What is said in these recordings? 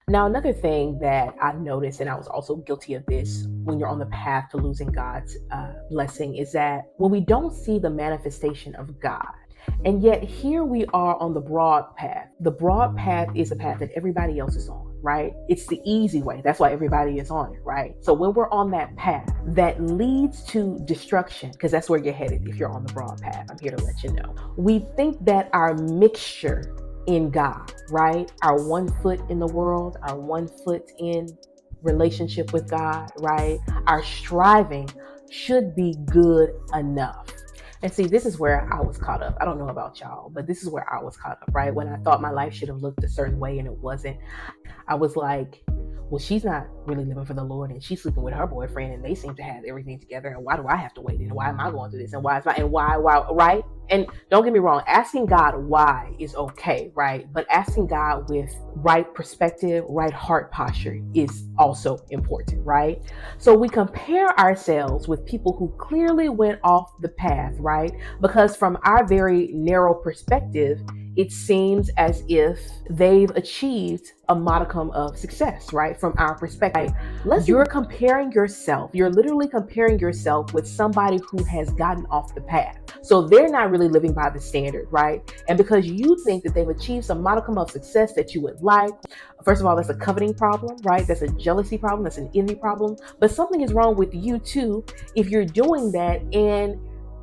Now, another thing that I've noticed, and I was also guilty of this when you're on the path to losing God's blessing, is that when we don't see the manifestation of God, and yet here we are on the broad path. The broad path is a path that everybody else is on, right? It's the easy way. That's why everybody is on it, right? So when we're on that path that leads to destruction, because that's where you're headed if you're on the broad path, I'm here to let you know. We think that our mixture in God, right? Our one foot in the world, our one foot in relationship with God, right? Our striving should be good enough. And see, this is where I was caught up. I don't know about y'all, but this is where I was caught up, right? When I thought my life should have looked a certain way and it wasn't. I was like, well, she's not really living for the Lord and she's sleeping with her boyfriend and they seem to have everything together. And why do I have to wait? And why am I going through this? And why, right? And don't get me wrong, asking God why is okay, right? But asking God with right perspective, right heart posture is also important, right? So we compare ourselves with people who clearly went off the path, right? Because from our very narrow perspective, it seems as if they've achieved a modicum of success, right? From our perspective. You're comparing yourself, you're literally comparing yourself with somebody who has gotten off the path. So they're not really living by the standard, right? And because you think that they've achieved some modicum of success that you would like, first of all, that's a coveting problem, right? That's a jealousy problem, that's an envy problem. But something is wrong with you too if you're doing that and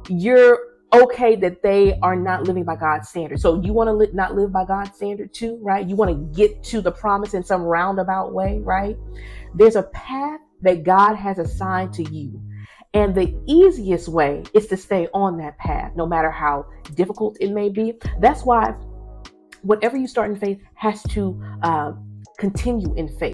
you're okay that they are not living by God's standard. So you want to not live by God's standard too, right? You want to get to the promise in some roundabout way, right? There's a path that God has assigned to you. And the easiest way is to stay on that path, no matter how difficult it may be. That's why whatever you start in faith has to continue in faith.